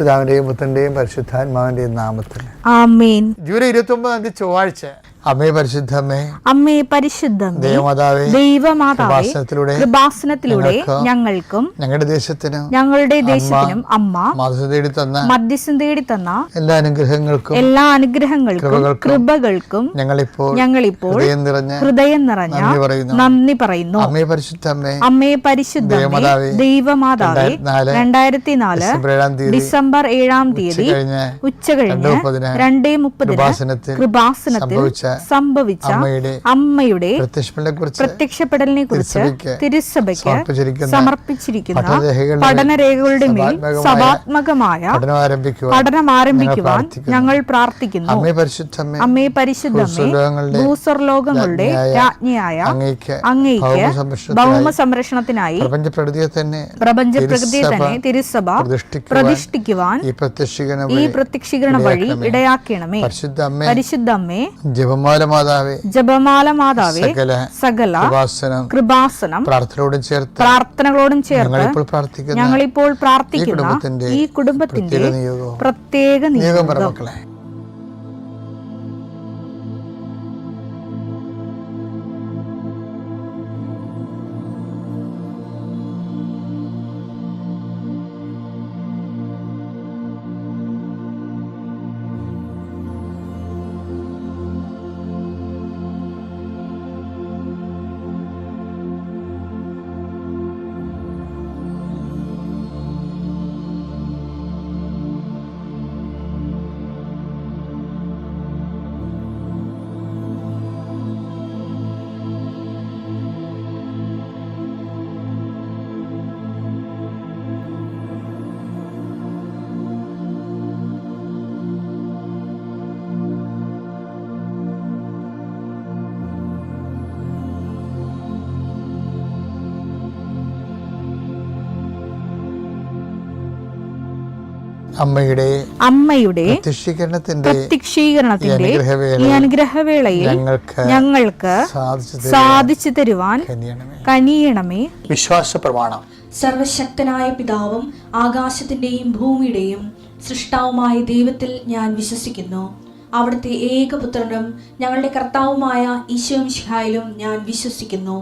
പിതാവിന്റെയും പുത്രന്റെയും പരിശുദ്ധാത്മാവിന്റെയും നാമത്തിൽ ആമേൻ. ജൂലൈ 29 ചൊവ്വാഴ്ച. അമ്മേ പരിശുദ്ധമേ, അമ്മേ പരിശുദ്ധമേ, ദൈവമാതാവേ, ദൈവമാതാവേ, കൃപാസനത്തിലൂടെ ഞങ്ങൾക്കും ഞങ്ങളുടെ ദേശത്തിനും അമ്മ മധ്യസ്ഥം തേടി തന്ന എല്ലാ അനുഗ്രഹങ്ങൾക്കും കൃപകൾക്കും ഞങ്ങളിപ്പോൾ ഹൃദയം നിറഞ്ഞ നന്ദി പറയുന്നു. അമ്മേ പരിശുദ്ധമേ, ദൈവമാതാവേ, 2004 ഡിസംബർ 7 ഉച്ചകഴിഞ്ഞ് 2:30 കൃപാസനത്തിൽ സംഭവിച്ച അമ്മയുടെ പ്രത്യക്ഷപ്പെടലിനെ കുറിച്ച് തിരുസഭയ്ക്ക് സമർപ്പിച്ചിരിക്കുന്ന പഠനരേഖകളുടെ മേൽ സഭാത്മകമായ പഠനം ആരംഭിക്കുവാൻ ഞങ്ങൾ പ്രാർത്ഥിക്കുന്നു. അമ്മേ പരിശുദ്ധമേ, ഭൂസ്വർലോകങ്ങളുടെ രാജ്ഞിയായ അങ്ങയ്ക്ക് ഭൗമ സംരക്ഷണത്തിനായി പ്രപഞ്ചപ്രകൃതിയെ തന്നെ തിരുസഭ പ്രതിഷ്ഠിക്കുവാൻ ഈ പ്രത്യക്ഷീകരണ വഴി ഇടയാക്കണമേ. പരിശുദ്ധമ്മേ, ജപമാല മാതാവേ, സകല കൃപാസനം പ്രാർത്ഥനകളോടും ചേർത്ത് ഞങ്ങളിപ്പോൾ പ്രാർത്ഥിക്കുന്ന ഈ കുടുംബത്തിന്റെ പ്രത്യേക നിയോഗം. അമ്മയുടെ പ്രത്യക്ഷീകരണത്തിന്റെ ഈ അനുഗ്രഹവേളയിൽ ഞങ്ങൾക്ക് സാധിച്ചു തരുവാൻ കനിയണമേ. വിശ്വാസ പ്രമാണം. സർവശക്തനായ പിതാവും ആകാശത്തിന്റെയും ഭൂമിയുടെയും സൃഷ്ടാവുമായ ദൈവത്തിൽ ഞാൻ വിശ്വസിക്കുന്നു. അവിടുത്തെ ഏകപുത്രനും ഞങ്ങളുടെ കർത്താവുമായ ഈശോമിശിഹായിലും ഞാൻ വിശ്വസിക്കുന്നു.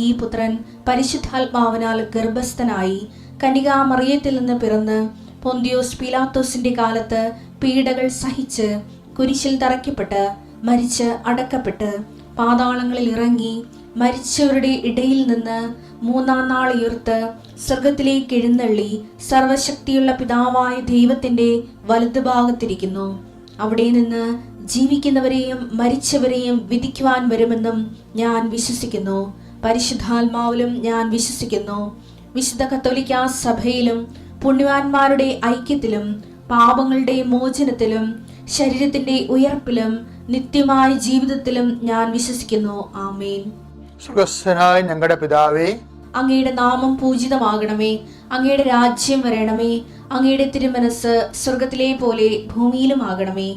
ഈ പുത്രൻ പരിശുദ്ധാത്മാവിനാൽ ഗർഭസ്ഥനായി കന്യകാമറിയത്തിൽ നിന്ന് പിറന്ന് പൊന്തിയോസ് പീലാത്തോസിന്റെ കാലത്ത് പീഡകൾ സഹിച്ച് കുരിശിൽ തറയ്ക്കപ്പെട്ട് മരിച്ച് അടക്കപ്പെട്ട് പാതാളങ്ങളിൽ ഇറങ്ങി മരിച്ചവരുടെ ഇടയിൽ നിന്ന് 3-ാം നാൾ ഉയർത്ത് സ്വർഗത്തിലേക്ക് എഴുന്നള്ളി സർവശക്തിയുള്ള പിതാവായ ദൈവത്തിന്റെ വലതുഭാഗത്തിരിക്കുന്നു. അവിടെ നിന്ന് ജീവിക്കുന്നവരെയും മരിച്ചവരെയും വിധിക്കുവാൻ വരുമെന്നും ഞാൻ വിശ്വസിക്കുന്നു. പരിശുദ്ധാത്മാവിലും ഞാൻ വിശ്വസിക്കുന്നു. വിശുദ്ധ കത്തോലിക്കാ സഭയിലും പുണ്യവാന്മാരുടെ ഐക്യത്തിലും പാപങ്ങളുടെ മോചനത്തിലും ശരീരത്തിന്റെ ഉയർപ്പിലും നിത്യമായ ജീവിതത്തിലും ഞാൻ വിശ്വസിക്കുന്നു. ആമേൻ. സ്വർഗ്ഗസ്ഥനായ ഞങ്ങളുടെ പിതാവേ, അങ്ങയുടെ നാമം പൂജിതമാകണമേ. അങ്ങയുടെ രാജ്യം വരണമേ. അങ്ങയുടെ തിരുമനസ് സ്വർഗത്തിലെ പോലെ ഭൂമിയിലും ആകണമേ.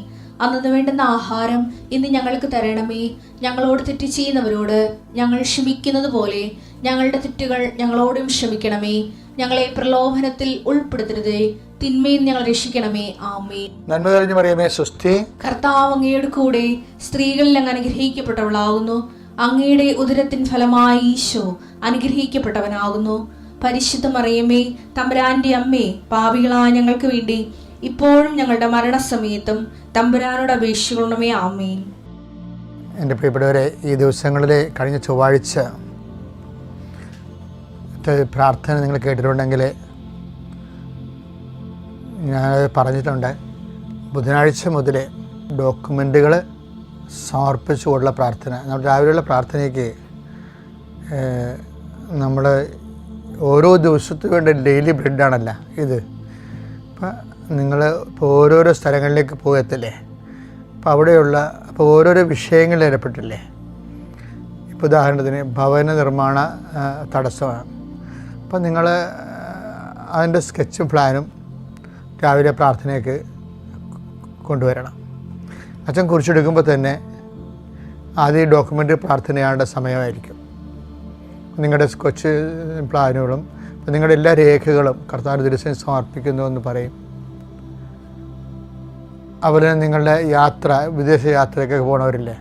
അന്നു വേണ്ടുന്ന ആഹാരം ഇന്ന് ഞങ്ങൾക്ക് തരണമേ. ഞങ്ങളോട് തെറ്റ് ചെയ്യുന്നവരോട് ഞങ്ങൾ ക്ഷമിക്കുന്നത് പോലെ ഞങ്ങളുടെ തെറ്റുകൾ ഞങ്ങളോടും ക്ഷമിക്കണമേ. ഞങ്ങളെ പ്രലോഭനത്തിൽ ഉൾപ്പെടുത്തരുതേ, തിന്മയിൽ ഞങ്ങൾ രക്ഷിക്കണമേ. ആമേൻ. നന്മ നിറഞ്ഞ മറിയമേ, സ്വസ്തി. കർത്താവ് അങ്ങയുടെ കൂടെ സ്ത്രീകളിൽ അങ്ങ് അനുഗ്രഹിക്കപ്പെട്ടവളാകുന്നു. അങ്ങയുടെ ഉദരത്തിൻ ഫലമായി ഈശോ അനുഗ്രഹിക്കപ്പെട്ടവനാകുന്നു. പരിശുദ്ധ മറിയമേ, തമ്പുരാന്റെ അമ്മേ, പാപികളായ ഞങ്ങൾക്ക് വേണ്ടി ഇപ്പോഴും ഞങ്ങളുടെ മരണസമയത്തും തമ്പുരാനോട് അപേക്ഷിക്കണമേ. ആമേൻ. എൻ്റെ പ്രിയപ്പെട്ടവരെ, ഈ ദിവസങ്ങളിലെ കഴിഞ്ഞ ചൊവ്വാഴ്ച പ്രാർത്ഥന നിങ്ങൾ കേട്ടിട്ടുണ്ടെങ്കിൽ ഞാൻ പറഞ്ഞിട്ടുണ്ട്. ബുധനാഴ്ച മുതൽ ഡോക്യുമെൻറ്റുകൾ സമർപ്പിച്ചുകൊണ്ടുള്ള പ്രാർത്ഥന. നമ്മുടെ രാവിലെയുള്ള പ്രാർത്ഥനയ്ക്ക് നമ്മൾ ഓരോ ദിവസത്തിന് വേണ്ട ഡെയിലി ബ്രെഡാണല്ല ഇത്. അപ്പം നിങ്ങൾ ഇപ്പോൾ ഓരോരോ സ്ഥലങ്ങളിലേക്ക് പോകത്തില്ലേ, അപ്പോൾ ഓരോരോ വിഷയങ്ങളിൽ ഏർപ്പെട്ടില്ലേ. ഇപ്പോൾ ഉദാഹരണത്തിന് ഭവന നിർമ്മാണ തടസ്സമാണ്. അപ്പം നിങ്ങൾ അതിൻ്റെ സ്കെച്ചും പ്ലാനും രാവിലെ പ്രാർത്ഥനയ്ക്ക് കൊണ്ടുവരണം. അച്ഛൻ കുറിച്ചെടുക്കുമ്പോൾ തന്നെ ആദ്യം ഡോക്യുമെൻ്റ് പ്രാർത്ഥനയാണ്ട സമയമായിരിക്കും. നിങ്ങളുടെ സ്കെച്ച് പ്ലാനുകളും നിങ്ങളുടെ എല്ലാ രേഖകളും കർത്താവിൻ്റെ ദിവസം സമർപ്പിക്കുന്നു എന്ന് പറയും. അതുപോലെ നിങ്ങളുടെ യാത്ര, വിദേശ യാത്രയ്ക്കൊക്കെ പോകണവരില്ലേ,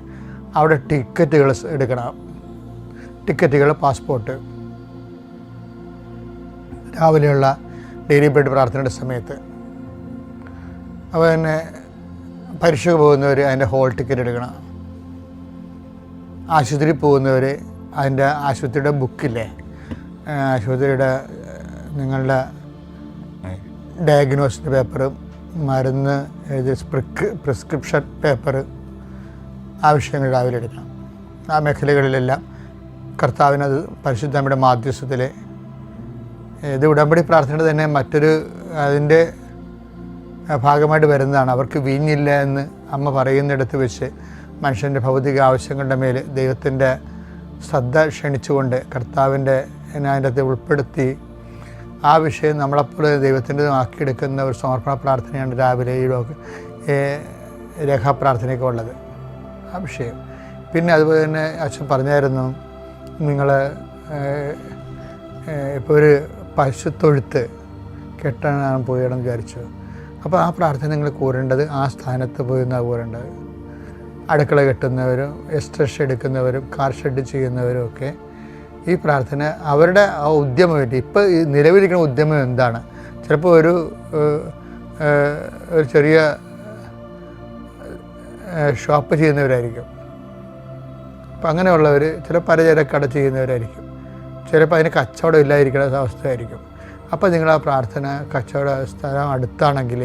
അവിടെ ടിക്കറ്റുകൾ എടുക്കണം. ടിക്കറ്റുകൾ, പാസ്പോർട്ട്, രാവിലെയുള്ള ഡെയിലി ബ്രെഡ് പ്രാർത്ഥനയുടെ സമയത്ത്. അപ്പോൾ തന്നെ പരീക്ഷയ്ക്ക് പോകുന്നവർ അതിൻ്റെ ഹോൾ ടിക്കറ്റ് എടുക്കണം. ആശുപത്രി പോകുന്നവർ അതിൻ്റെ ആശുപത്രിയുടെ ബുക്കില്ലേ, ആശുപത്രിയുടെ നിങ്ങളുടെ ഡയഗ്നോസിൻ്റെ പേപ്പറ്, മരുന്ന് എഴുതി പ്രിസ്ക്രിപ്ഷൻ പേപ്പറ്, ആ വിഷയങ്ങൾ രാവിലെ എടുക്കണം. ആ മേഖലകളിലെല്ലാം കർത്താവിനത് പരിശുദ്ധമ്മയുടെ മാധ്യസ്ഥത്തിൽ, ഇത് ഉടമ്പടി പ്രാർത്ഥനയുടെ തന്നെ മറ്റൊരു അതിൻ്റെ ഭാഗമായിട്ട് വരുന്നതാണ്. അവർക്ക് വീഞ്ഞില്ല എന്ന് അമ്മ പറയുന്നിടത്ത് വെച്ച് മനുഷ്യൻ്റെ ഭൗതിക ആവശ്യങ്ങളുടെ മേൽ ദൈവത്തിൻ്റെ ശ്രദ്ധ ക്ഷണിച്ചുകൊണ്ട് കർത്താവിൻ്റെ അതിൻ്റെ അകത്ത് ഉൾപ്പെടുത്തി ആ വിഷയം നമ്മളെപ്പോലെ ദൈവത്തിൻ്റെ ആക്കിയെടുക്കുന്ന ഒരു സമർപ്പണ പ്രാർത്ഥനയാണ് രാവിലെ ഈ രേഖാപ്രാർത്ഥനയൊക്കെ ഉള്ളത്, ആ വിഷയം. പിന്നെ അതുപോലെ തന്നെ അച്ഛൻ പറഞ്ഞായിരുന്നു, നിങ്ങൾ ഇപ്പോൾ ഒരു പശുത്തൊഴുത്ത് കെട്ടാൻ പോയിടണം വിചാരിച്ചു. അപ്പോൾ ആ പ്രാർത്ഥന നിങ്ങൾ കൂരേണ്ടത് ആ സ്ഥാനത്ത് പോയി നിന്നാണ് കൂരേണ്ടത്. അടുക്കള കെട്ടുന്നവരും എസ്റ്റർ എടുക്കുന്നവരും കാർ ഷെഡ് ചെയ്യുന്നവരും ഒക്കെ ഈ പ്രാർത്ഥന അവരുടെ ആ ഉദ്യമമായിട്ട് ഇപ്പോൾ ഈ നിലവിലിരിക്കുന്ന ഉദ്യമം എന്താണ്? ചിലപ്പോൾ ഒരു ചെറിയ ഷോപ്പ് ചെയ്യുന്നവരായിരിക്കും. അപ്പം അങ്ങനെയുള്ളവർ ചില പലചരക്കട ചെയ്യുന്നവരായിരിക്കും. ചിലപ്പോൾ അതിന് കച്ചവടം ഇല്ലാതിരിക്കുന്ന അവസ്ഥയായിരിക്കും. അപ്പോൾ നിങ്ങൾ ആ പ്രാർത്ഥന കച്ചവട സ്ഥലം അടുത്താണെങ്കിൽ,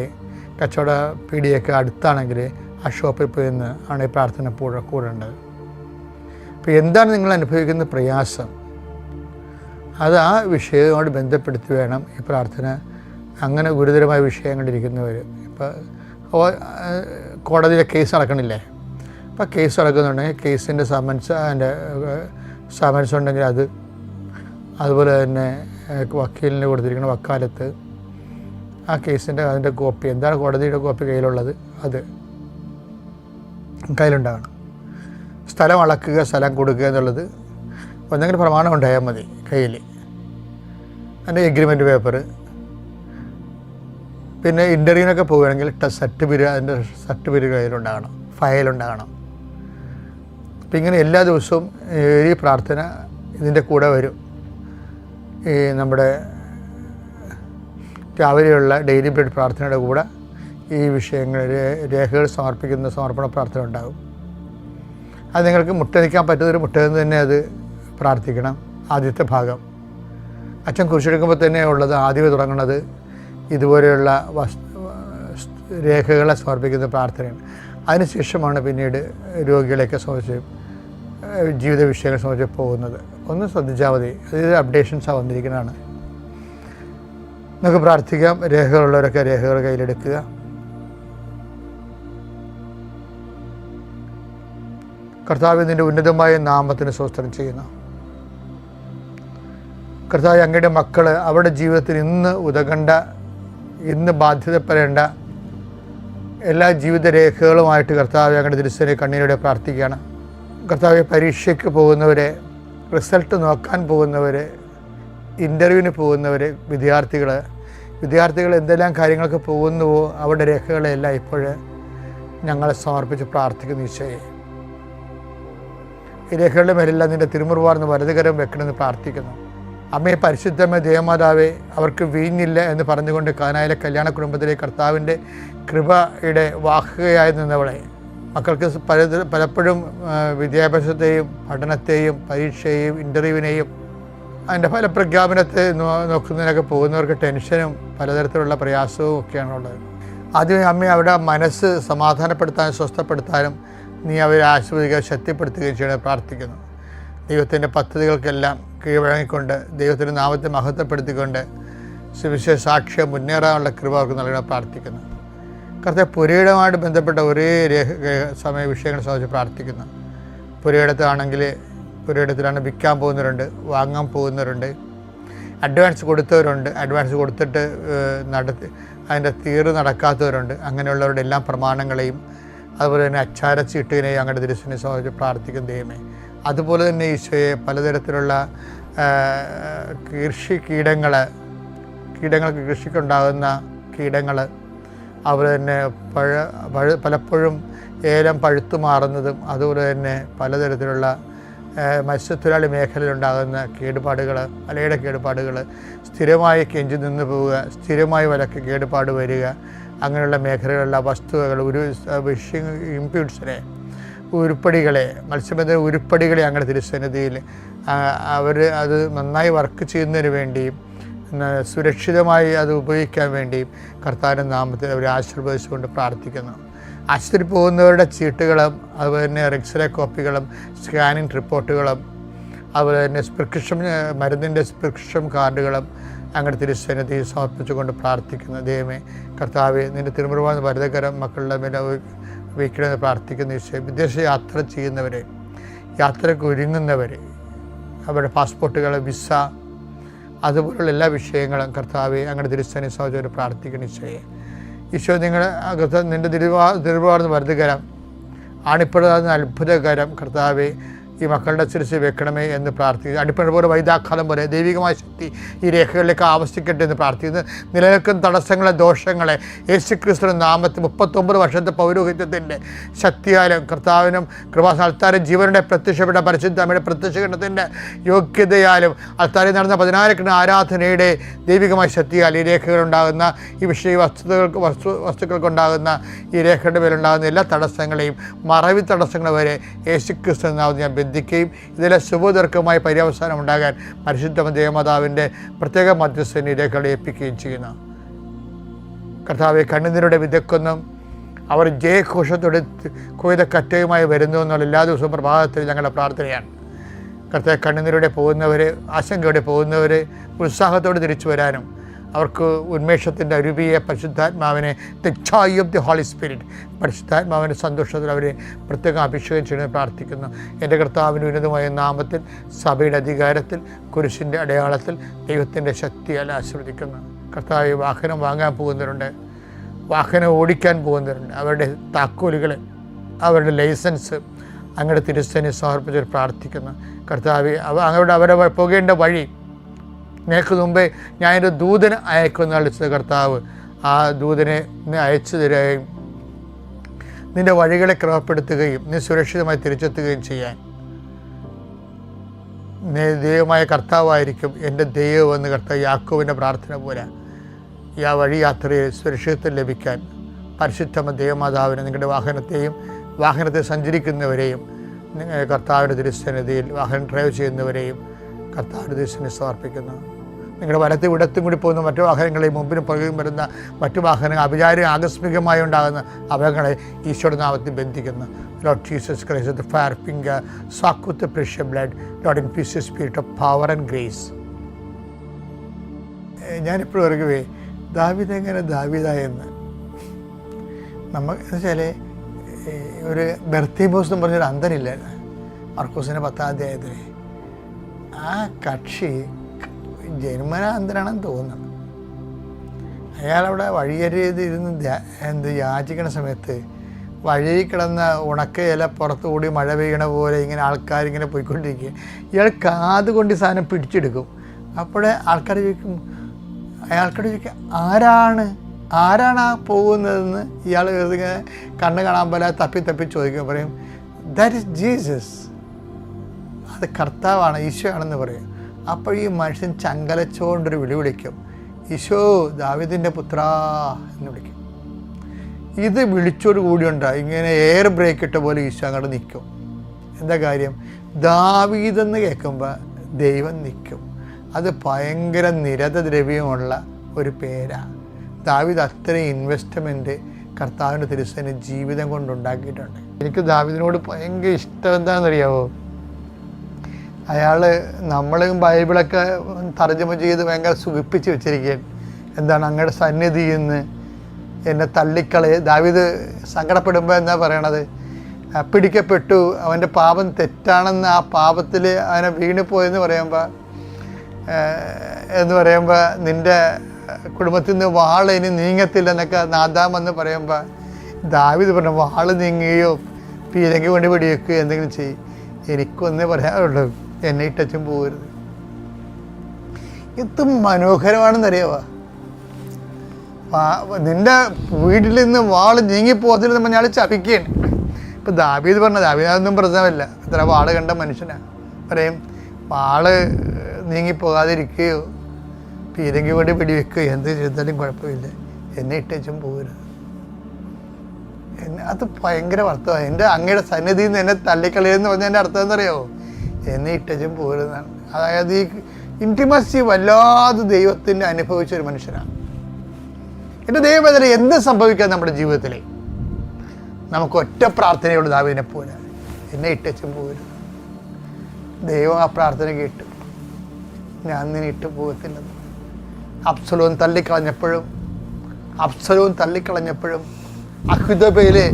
കച്ചവട പീടിയൊക്കെ അടുത്താണെങ്കിൽ ആ ഷോപ്പിൽ പോയി നിന്ന് ആണ് ഈ പ്രാർത്ഥന കൂടേണ്ടത്. അപ്പോൾ എന്താണ് നിങ്ങൾ അനുഭവിക്കുന്ന പ്രയാസം, അത് ആ വിഷയവുമായി ബന്ധപ്പെടുത്തി വേണം ഈ പ്രാർത്ഥന. അങ്ങനെ ഗുരുതരമായ വിഷയങ്ങളിരിക്കുന്നവർ, ഇപ്പോൾ കോടതിയിലെ കേസ് നടക്കണില്ലേ, അപ്പോൾ കേസ് നടക്കുന്നുണ്ടെങ്കിൽ കേസിൻ്റെ സമൻസ്, അതിൻ്റെ സമൻസ് ഉണ്ടെങ്കിൽ അത്, അതുപോലെ തന്നെ വക്കീലിന് കൊടുത്തിരിക്കുന്ന വക്കാലത്ത് ആ കേസിൻ്റെ അതിൻ്റെ കോപ്പി, എന്താണ് കോടതിയുടെ കോപ്പി കയ്യിലുള്ളത് അത് കയ്യിലുണ്ടാകണം. സ്ഥലം അളക്കുക, സ്ഥലം കൊടുക്കുക എന്നുള്ളത് ഒന്നെങ്കിലും പ്രമാണം ഉണ്ടായാൽ മതി കയ്യിൽ. അതിൻ്റെ എഗ്രിമെൻറ്റ് പേപ്പർ, പിന്നെ ഇൻ്റർവ്യൂവിനൊക്കെ പോവുകയാണെങ്കിൽ സർട്ടിഫിക്കറ്റ്, അതിൻ്റെ സർട്ടിഫിക്കറ്റ് കയ്യിലുണ്ടാകണം, ഫയലുണ്ടാകണം. അപ്പം ഇങ്ങനെ എല്ലാ ദിവസവും ഈ പ്രാർത്ഥന ഇതിൻ്റെ കൂടെ വരും. ഈ നമ്മുടെ രാവിലെയുള്ള ഡെയിലി ബ്രെഡ് പ്രാർത്ഥനയുടെ കൂടെ ഈ വിഷയങ്ങൾ രേഖകൾ സമർപ്പിക്കുന്ന സമർപ്പണ പ്രാർത്ഥന ഉണ്ടാകും. അത് നിങ്ങൾക്ക് മുട്ടനിക്കാൻ പറ്റുന്നൊരു മുട്ടന്ന് തന്നെ അത് പ്രാർത്ഥിക്കണം. ആദ്യത്തെ ഭാഗം അച്ഛൻ കുരിശെടുക്കുമ്പോൾ തന്നെ ഉള്ളത് ആദ്യമേ തുടങ്ങുന്നത് ഇതുപോലെയുള്ള രേഖകളെ സമർപ്പിക്കുന്ന പ്രാർത്ഥനയാണ്. അതിനുശേഷമാണ് പിന്നീട് രോഗികളെയൊക്കെ സംബന്ധിച്ച് ജീവിത വിഷയങ്ങളെ സംബന്ധിച്ച് പോകുന്നത്. ഒന്ന് ശ്രദ്ധിച്ചാൽ മതി, അതായത് അപ്ഡേഷൻസാണ് വന്നിരിക്കുന്നതാണ്. നമുക്ക് പ്രാർത്ഥിക്കാം. രേഖകളുള്ളവരൊക്കെ രേഖകൾ കയ്യിലെടുക്കുക. കർത്താവ് നിൻ്റെ ഉന്നതമായ നാമത്തിന് സ്തോത്രം ചെയ്യുന്നു. കർത്താവ്, അങ്ങയുടെ മക്കൾ അവരുടെ ജീവിതത്തിൽ ഇന്ന് ഉതകണ്ട, ഇന്ന് ബാധ്യതപ്പെടേണ്ട എല്ലാ ജീവിത രേഖകളുമായിട്ട് കർത്താവ് അങ്ങയുടെ തിരുസേനയെ കണ്ണീരോടെ പ്രാർത്ഥിക്കുകയാണ്. കർത്താവ്, പരീക്ഷയ്ക്ക് പോകുന്നവരെ, റിസൾട്ട് നോക്കാൻ പോകുന്നവർ, ഇൻ്റർവ്യൂവിന് പോകുന്നവർ, വിദ്യാർത്ഥികൾ എന്തെല്ലാം കാര്യങ്ങൾക്ക് പോകുന്നുവോ അവരുടെ രേഖകളെല്ലാം ഇപ്പോൾ ഞങ്ങളെ സമർപ്പിച്ച് പ്രാർത്ഥിക്കുന്നു. ഈശോയെ, ഈ രേഖകളുടെ മേലെല്ലാം നിൻ്റെ തിരുമുറുവാർന്ന് വലതുകരം വെക്കണമെന്ന് പ്രാർത്ഥിക്കുന്നു. അമ്മയെ പരിശുദ്ധമേ ദേവമാതാവേ, അവർക്ക് വീഞ്ഞില്ല എന്ന് പറഞ്ഞുകൊണ്ട് കാനായിലെ കല്യാണ കുടുംബത്തിലെ കർത്താവിൻ്റെ കൃപയുടെ വാഹകയായി നിന്നവളെ, മക്കൾക്ക് പലപ്പോഴും വിദ്യാഭ്യാസത്തെയും പഠനത്തെയും പരീക്ഷയെയും ഇൻ്റർവ്യൂവിനെയും അതിൻ്റെ ഫലപ്രഖ്യാപനത്തെ നോക്കുന്നതിനൊക്കെ പോകുന്നവർക്ക് ടെൻഷനും പലതരത്തിലുള്ള പ്രയാസവും ഒക്കെയാണുള്ളത്. ആദ്യമേ അമ്മയെ അവരുടെ മനസ്സ് സമാധാനപ്പെടുത്താനും സ്വസ്ഥപ്പെടുത്താനും നീ അവരെ ആശീർവദിക്കുകയും ശക്തിപ്പെടുത്തുകയും ചെയ്യണമെന്ന് പ്രാർത്ഥിക്കുന്നു. ദൈവത്തിൻ്റെ പദ്ധതികൾക്കെല്ലാം കീഴ്വഴങ്ങിക്കൊണ്ട് ദൈവത്തിൻ്റെ നാമത്തെ മഹത്വപ്പെടുത്തിക്കൊണ്ട് സുവിശേഷ സാക്ഷ്യം മുന്നേറാനുള്ള കൃപ അവർക്ക് നൽകണമെന്ന് പ്രാർത്ഥിക്കുന്നു. കർത്താവ്, പുരയിടമായിട്ട് ബന്ധപ്പെട്ട ഒരേ സമയ വിഷയങ്ങളെ സംബന്ധിച്ച് പ്രാർത്ഥിക്കുന്നു. പുരയിടത്താണെങ്കിൽ പുരയിടത്തിലാണ് വിൽക്കാൻ പോകുന്നവരുണ്ട്, വാങ്ങാൻ പോകുന്നവരുണ്ട്, അഡ്വാൻസ് കൊടുത്തവരുണ്ട്, അഡ്വാൻസ് കൊടുത്തിട്ട് അതിൻ്റെ തീർവ് നടക്കാത്തവരുണ്ട്. അങ്ങനെയുള്ളവരുടെ എല്ലാ പ്രമാണങ്ങളെയും അതുപോലെ തന്നെ അച്ചാരച്ചീട്ടിനെയും അങ്ങയുടെ തിരുസനെ സംബന്ധിച്ച് പ്രാർത്ഥിക്കുന്ന ദൈവമേ. അതുപോലെ തന്നെ ഈശോയെ, പലതരത്തിലുള്ള കീടങ്ങൾക്ക് കൃഷിക്കുണ്ടാകുന്ന കീടങ്ങൾ, അതുപോലെ തന്നെ പലപ്പോഴും ഏലം പഴുത്തു മാറുന്നതും, അതുപോലെ തന്നെ പലതരത്തിലുള്ള മത്സ്യത്തൊഴിലാളി മേഖലയിലുണ്ടാകുന്ന കേടുപാടുകൾ, വലയുടെ കേടുപാടുകൾ, സ്ഥിരമായി കെഞ്ചി നിന്ന് പോവുക, സ്ഥിരമായി വലക്ക് കേടുപാട് വരിക, അങ്ങനെയുള്ള മേഖലകളിലുള്ള വസ്തുവകൾ, ഇംപ്യൂട്ട്സിനെ, ഉരുപ്പടികളെ, മത്സ്യബന്ധന ഉരുപ്പടികളെ അങ്ങനെ തിരുസന്നിധിയിൽ അവർ അത് നന്നായി വർക്ക് ചെയ്യുന്നതിന് വേണ്ടിയും സുരക്ഷിതമായി അത് ഉപയോഗിക്കാൻ വേണ്ടിയും കർത്താവിൻ്റെ നാമത്തിൽ അവരെ ആശീർവദിച്ചുകൊണ്ട് പ്രാർത്ഥിക്കുന്നു. ആശുപത്രിയിൽ പോകുന്നവരുടെ ചീട്ടുകളും, അതുപോലെ തന്നെ എക്സ്റേ കോപ്പികളും, സ്കാനിങ് റിപ്പോർട്ടുകളും, അതുപോലെ തന്നെ മരുന്നിൻ്റെ പ്രിസ്ക്രിപ്ഷൻ കാർഡുകളും അങ്ങനെ തിരുസന്നിധിയിൽ സമർപ്പിച്ചുകൊണ്ട് പ്രാർത്ഥിക്കുന്നു. ദൈവമേ കർത്താവെ, നിൻ്റെ തിരുമുറുവാൻ വരദകരം മക്കളുടെ മേലെ വയ്ക്കണമെന്ന് പ്രാർത്ഥിക്കുന്ന ഈശോയെ, വിദേശ യാത്ര ചെയ്യുന്നവരെ, യാത്രയ്ക്ക് ഒരുങ്ങുന്നവരെ, അവരുടെ പാസ്പോർട്ടുകൾ, വിസ, അതുപോലുള്ള എല്ലാ വിഷയങ്ങളും കർത്താവെ അങ്ങനെ തിരുസന്നിധി സമർപ്പിച്ചുകൊണ്ട് പ്രാർത്ഥിക്കുന്ന ഈശോയെ, ഈശോ നിന്റെ തിരുവാർന്ന് വരദകരം, ആണിപ്പഴുതാകുന്ന അത്ഭുതകരം കർത്താവെ ഈ മക്കളുടെ ശിരസിൽ വെക്കണമേ എന്ന് പ്രാർത്ഥിക്കുന്നു. അടിപ്പഴ പോലെ വൈദാഘാതം പോലെ ദൈവികമായ ശക്തി ഈ രേഖകളിലേക്ക് ആവശ്യിക്കട്ടെ എന്ന് പ്രാർത്ഥിക്കുന്നു. നിലനിൽക്കുന്ന തടസ്സങ്ങളെ, ദോഷങ്ങളെ യേശുക്രിസ്തുവിന്റെ നാമത്തിൽ 39 വർഷത്തെ പൗരോഹിത്യത്തിൻ്റെ ശക്തിയാലും കർത്താവിനും കൃപാസ്ഥാനത്താരും ജീവനുടെ പ്രത്യക്ഷപ്പെട്ട പരിശുദ്ധമ്മയുടെ പ്രത്യക്ഷീകരണത്തിൻ്റെ യോഗ്യതയാലും അൾത്താരിൽ നടന്ന 14 ആരാധനയുടെ ദൈവികമായ ശക്തിയാൽ ഈ രേഖകളുണ്ടാകുന്ന ഈ വസ്തുക്കൾക്കുണ്ടാകുന്ന ഈ രേഖയുടെ മേലുണ്ടാകുന്ന എല്ലാ തടസ്സങ്ങളെയും, മറവി തടസ്സങ്ങൾ വരെ യേശുക്രിസ്തു നാമത്തിൽ ഞാൻ ബന്ധിക്കുകയും ഇതിലെ ശുഭദീർഘമായ പര്യവസാനം ഉണ്ടാകാൻ പരിശുദ്ധ ദേവമാതാവിൻ്റെ പ്രത്യേക മധ്യസ്ഥനെ രേഖകളെ ഏൽപ്പിക്കുകയും ചെയ്യുന്നു. കർത്താവെ, കണ്ണുനീരുടെ വിതയ്ക്കൊന്നും അവർ ജയഘോഷത്തോടെ കൊയ്ത കറ്റയുമായി വരുന്നു എന്നുള്ള എല്ലാ ദിവസവും പ്രഭാതത്തിൽ ഞങ്ങളുടെ പ്രാർത്ഥനയാണ്. കർത്താവെ, കണ്ണുനീരുടെ പോകുന്നവർ, ആശങ്കയോടെ പോകുന്നവർ ഉത്സാഹത്തോടെ തിരിച്ചു വരാനും അവർക്ക് ഉന്മേഷത്തിൻ്റെ അരുവിയെ പരിശുദ്ധാത്മാവിനെ, the joy of the Holy Spirit, പരിശുദ്ധാത്മാവിൻ്റെ സന്തോഷത്തിൽ അവരെ പ്രത്യേകം അഭിഷേകം ചെയ്യുന്നത് പ്രാർത്ഥിക്കുന്നു. എൻ്റെ കർത്താവിൻ്റെ ഉന്നതമായ നാമത്തിൽ, സഭയുടെ അധികാരത്തിൽ, കുരിശിൻ്റെ അടയാളത്തിൽ, ദൈവത്തിൻ്റെ ശക്തിയാൽ ആശീർവദിക്കുന്നു. കർത്താവ്, വാഹനം വാങ്ങാൻ പോകുന്നവരുണ്ട്, വാഹനം ഓടിക്കാൻ പോകുന്നവരുണ്ട്, അവരുടെ താക്കോലുകൾ, അവരുടെ ലൈസൻസ് അങ്ങയുടെ തിരുസന്നിധിയിൽ സമർപ്പിച്ച് പ്രാർത്ഥിക്കുന്നു. കർത്താവ്, അവരെ പോകേണ്ട വഴി നിനക്ക് മുമ്പേ ഞാനൊരു ദൂതനെ അയക്കുമെന്ന് വിളിച്ചത് കർത്താവ് ആ ദൂതനെ അയച്ചു തരികയും നിൻ്റെ വഴികളെ ക്രമപ്പെടുത്തുകയും നീ സുരക്ഷിതമായി തിരിച്ചെത്തുകയും ചെയ്യാൻ ദൈവമായ കർത്താവായിരിക്കും എൻ്റെ ദൈവമെന്ന് കർത്താവ് യാക്കോബിൻ്റെ പ്രാർത്ഥന പോലെ ഈ ആ വഴി യാത്രയിൽ സുരക്ഷിതത്വം ലഭിക്കാൻ പരിശുദ്ധ ദൈവമാതാവിനെ നിങ്ങളുടെ വാഹനത്തെ സഞ്ചരിക്കുന്നവരെയും കർത്താവിൻ്റെ തിരുസന്നിധിയിൽ വാഹനം ഡ്രൈവ് ചെയ്യുന്നവരെയും കർത്താവിൻ്റെ തിരുസന്നിധിയിൽ സമർപ്പിക്കുന്നു. നിങ്ങളുടെ വലത്തും ഇടത്തും കൂടി പോകുന്ന മറ്റു വാഹനങ്ങളെയും മുമ്പിനും പുറകിലും വരുന്ന മറ്റു വാഹനങ്ങൾ ആകസ്മികമായി ഉണ്ടാകുന്ന അപകടങ്ങളെ ഈശോയുടെ നാമത്തിൽ ബന്ധിക്കുന്നു. Lord Jesus Christ, the fire finger, soak with the precious blood, Lord, infuse your spirit of power and grace. ഞാനിപ്പോഴും ഓർക്കവേ ദാവീദ് എങ്ങനെ ദാവീദായെന്ന് നമ്മൾ എന്ന് വെച്ചാൽ ഒരു ബർത്തിമോസ് എന്ന് പറഞ്ഞൊരു അന്തനില്ല മർക്കോസിൻ്റെ 10-ാം അധ്യായത്തിൽ. ആ കക്ഷി ജന്മനാന്തരാണെന്ന് തോന്നുന്നു. അയാളവിടെ വഴിയരിയിരുന്ന് യാചിക്കണ സമയത്ത് വഴിയിൽ കിടന്ന ഉണക്ക ഇല പുറത്തുകൂടി മഴ പെയ്യണ പോലെ ഇങ്ങനെ ആൾക്കാരിങ്ങനെ പോയിക്കൊണ്ടിരിക്കുക. ഇയാൾ കാതുകൊണ്ട് ഈ സാധനം പിടിച്ചെടുക്കും. അപ്പോഴേ ആൾക്കാർ ചോദിക്കും, ആരാണ് ആ പോകുന്നതെന്ന് ഇയാൾ ഇങ്ങനെ കണ്ണ് കാണാൻ പോലെ തപ്പി ചോദിക്കും. പറയും, ദാറ്റ് ഈസ് ജീസസ്, അത് കർത്താവാണ്, ഈശോ ആണെന്ന് പറയും. അപ്പോൾ ഈ മനുഷ്യൻ ചങ്കലച്ചുകൊണ്ടൊരു വിളിക്കും, ഈശോ ദാവീദിൻ്റെ പുത്രാ എന്ന് വിളിക്കും. ഇത് വിളിച്ചോട് കൂടിയുണ്ട് ഇങ്ങനെ എയർ ബ്രേക്ക് ഇട്ട പോലെ ഈശോ അങ്ങോട്ട് നിൽക്കും. എന്താ കാര്യം? ദാവീദെന്ന് കേൾക്കുമ്പോൾ ദൈവം നിൽക്കും. അത് ഭയങ്കര നിരതദ്രവ്യമുള്ള ഒരു പേരാണ്. ദാവീദ് അത്രയും ഇൻവെസ്റ്റ്മെൻറ്റ് കർത്താവിൻ്റെ തിരുസന്നിധിയിൽ ജീവിതം കൊണ്ടുണ്ടാക്കിയിട്ടുണ്ട്. എനിക്ക് ദാവീദിനോട് ഭയങ്കര ഇഷ്ടം എന്താണെന്നറിയാമോ? അയാൾ നമ്മളും ബൈബിളൊക്കെ തർജ്ജമ ചെയ്ത് ഭയങ്കര സുഖിപ്പിച്ച് വെച്ചിരിക്കുകയാണ്. എന്താണ്? അങ്ങയുടെ സന്നിധിയിൽ നിന്ന് എന്നെ തള്ളിക്കളയെ. ദാവീദ് സങ്കടപ്പെടുമ്പോൾ എന്താ പറയണത്? പിടിക്കപ്പെട്ടു, അവൻ്റെ പാപം തെറ്റാണെന്ന്, ആ പാപത്തിൽ അവനെ വീണിപ്പോയെന്ന് പറയുമ്പോൾ നിൻ്റെ കുടുംബത്തിൽ നിന്ന് വാള് ഇനി നീങ്ങത്തില്ലെന്നൊക്കെ നാദാമെന്ന് പറയുമ്പോൾ ദാവീദ് പറഞ്ഞു, വാള് നീങ്ങുകയോ പീരങ്കി കൊണ്ട് പിടിവെക്കുകയോ എന്തെങ്കിലും ചെയ്യും, എനിക്കൊന്നേ പറയാനുള്ളൂ, എന്നെ ഇട്ടും പോകരുത്. ഇത് മനോഹരമാണെന്നറിയാവോ? നിന്റെ വീട്ടിൽ നിന്ന് വാള് നീങ്ങിപ്പോകത്തില്ലെന്ന് പറഞ്ഞ ആൾ ചപിക്കുകയാണ്. ഇപ്പം ദാവീദ് പറഞ്ഞത്, ദാവീദൊന്നും പ്രശ്നമല്ല, ഇത്ര വാള് കണ്ട മനുഷ്യനാണ്. പറയും വാള് നീങ്ങിപ്പോകാതിരിക്കുകയോ പീരങ്കി വേണ്ടി വെടിവെക്കുകയോ എന്ത് ചെയ്താലും കുഴപ്പമില്ല, എന്നെ ഇട്ടേച്ചും പോകരുത്. അത് ഭയങ്കര അർത്ഥമാണ്. എൻ്റെ അങ്ങയുടെ സന്നിധിയിൽ നിന്ന് എന്നെ തള്ളിക്കളയെന്ന് പറഞ്ഞതിൻ്റെ അർത്ഥം എന്നറിയാമോ? എന്നെ ഇട്ടേച്ചും പോകരുതെന്നാണ്. അതായത് ഈ ഇൻറ്റിമസി വല്ലാതെ ദൈവത്തിൻ്റെ അനുഭവിച്ച ഒരു മനുഷ്യനാണ്. എൻ്റെ ദൈവം എന്ത് സംഭവിക്കാൻ നമ്മുടെ ജീവിതത്തിൽ നമുക്ക് ഒറ്റ പ്രാർത്ഥനയോട് ദാവീദിനെ പോലെ, എന്നെ ഇട്ടേച്ചും പോകരുത്. ദൈവം ആ പ്രാർത്ഥന കേട്ടു, ഞാൻ നിന്നെ ഇട്ട് പോകത്തില്ലെന്ന്. അബ്സലോം തള്ളിക്കളഞ്ഞപ്പോഴും അഹ്തോബേല്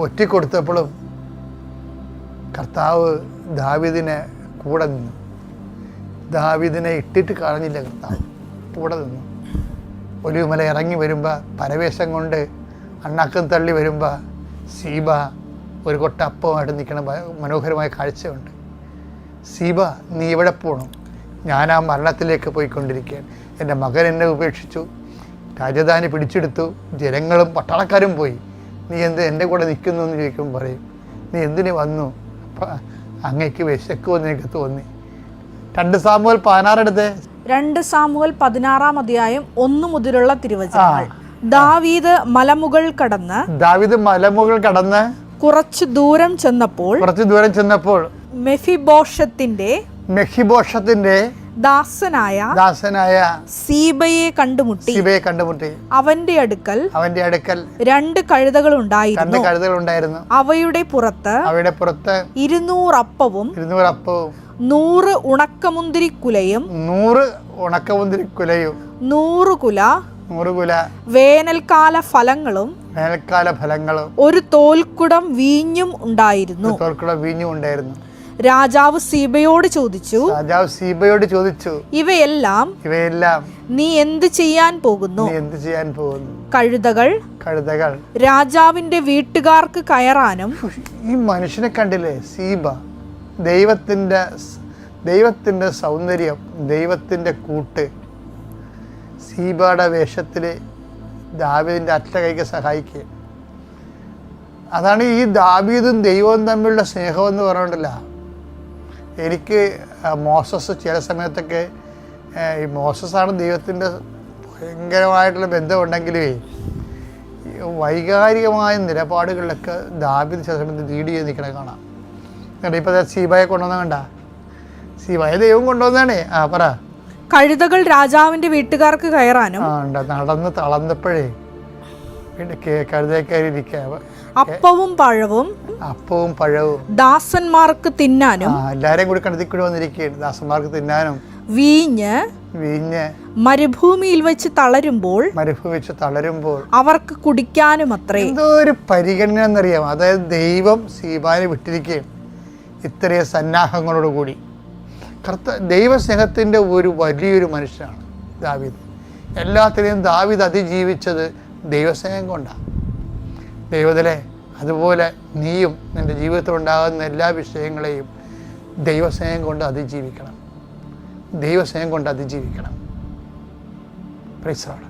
ഒറ്റിക്കൊടുത്തപ്പോഴും കർത്താവ് ദാവീദിനെ കൂടെ നിന്നു. ദാവീദിനെ ഇട്ടിട്ട് കളഞ്ഞില്ല, കർത്താവ് കൂടെ നിന്നു. ഒലിവുമല ഇറങ്ങി വരുമ്പോൾ പരവേശം കൊണ്ട് അണ്ണാക്കം തള്ളി വരുമ്പോൾ സീബ ഒരു കൊട്ട അപ്പമായിട്ട് നിൽക്കണ മനോഹരമായ കാഴ്ചയുണ്ട്. സീബ, നീ എവിടെ പോകണം? ഞാൻ ആ മരണത്തിലേക്ക് പോയിക്കൊണ്ടിരിക്കുകയാണ്. എൻ്റെ മകൻ എന്നെ ഉപേക്ഷിച്ചു, രാജധാനി പിടിച്ചെടുത്തു, ജനങ്ങളും പട്ടാളക്കാരും പോയി. നീ എന്ത് എൻ്റെ കൂടെ നിൽക്കുന്നു എന്ന് ചോദിക്കുമ്പോൾ പറയും, നീ എന്തിനു വന്നു? അങ്ങയ്ക്ക് വിശക്കുമെന്ന് എനിക്ക് തോന്നി. 2 സാമുവേൽ 16 എടുത്തേ. 2 സാമുവേൽ 16 അധ്യായം 1 മുതലുള്ള തിരുവചനങ്ങൾ. ദാവീദ് മലമുകൾ കടന്ന് കുറച്ചു ദൂരം ചെന്നപ്പോൾ മെഫിബോഷത്തിന്റെ ദാസനായ സീബയെ കണ്ടുമുട്ടി. അവന്റെ അടുക്കൽ 2 കഴുതകൾ ഉണ്ടായിരുന്നു. അവയുടെ പുറത്ത് 200 അപ്പവും 100 ഉണക്കമുന്തിരിക്കുലയും 100 കുല വേനൽക്കാല ഫലങ്ങളും ഒരു തോൽക്കുടം വീഞ്ഞും ഉണ്ടായിരുന്നു. രാജാവ് സീബയോട് ചോദിച്ചു, ഇവയെല്ലാം നീ എന്ത് ചെയ്യാൻ പോകുന്നു? കഴുതകൾ രാജാവിന്റെ വീട്ടുകാർക്ക് കയറാനും. ഈ മനുഷ്യനെ കണ്ടില്ലേ? സീബ, ദൈവത്തിന്റെ സൗന്ദര്യം, ദൈവത്തിന്റെ കൂട്ട്. സീബയുടെ വേഷത്തിൽ ദാവീദിന്റെ അറ്റ കൈക്ക് സഹായിക്കുക. അതാണ് ഈ ദാവീദും ദൈവവും തമ്മിലുള്ള സ്നേഹമെന്ന് പറഞ്ഞിട്ടില്ല. എനിക്ക് മോസസ് ചില സമയത്തൊക്കെ, ഈ മോസസാണ് ദൈവത്തിൻ്റെ ഭയങ്കരമായിട്ടുള്ള ബന്ധമുണ്ടെങ്കിലേ വൈകാരികമായ നിലപാടുകളിലൊക്കെ ദാവീദ് ചില സമയത്ത് ലീഡ് ചെയ്ത് നിൽക്കണ കാണാം. എന്നിട്ട് ഇപ്പോൾ സീബയെ കൊണ്ടുവന്ന കണ്ട, സീബയെ ദൈവം കൊണ്ടുവന്നാണേ. പറ. കഴുതകൾ രാജാവിന്റെ വീട്ടുകാർക്ക് കയറാനും. നടന്ന് തളർന്നപ്പോഴേ കഴുതേക്കാരിയിരിക്കുക. അപ്പവും പഴവും ദാസന്മാർക്ക് തിന്നാനും. എല്ലാരെയും കൂടി കണ്ടത്തിക്കൂടി വന്നിരിക്കുകയാണ്. ദാസന്മാർക്ക് തിന്നാനും. വീഞ്ഞ് മരുഭൂമിയിൽ വെച്ച് തളരുമ്പോൾ അവർക്ക് കുടിക്കാനും അത്രേ. എന്തോ ഒരു പരിഗണന എന്നറിയാം. അതായത് ദൈവം സീബാനെ വിട്ടിരിക്കുകയാണ് ഇത്രയും സന്നാഹങ്ങളോടുകൂടി. ദൈവസ്നേഹത്തിൻ്റെ ഒരു വലിയൊരു മനുഷ്യനാണ് ദാവീദ്. എല്ലാത്തിനെയും ദാവീദ് അതിജീവിച്ചത് ദൈവസ്നേഹം കൊണ്ടാണ്. ദൈവത്തിലെ അതുപോലെ നീയും നിൻ്റെ ജീവിതത്തിലുണ്ടാകുന്ന എല്ലാ വിഷയങ്ങളെയും ദൈവസ്നേഹം കൊണ്ട് അതിജീവിക്കണം. Praise the Lord.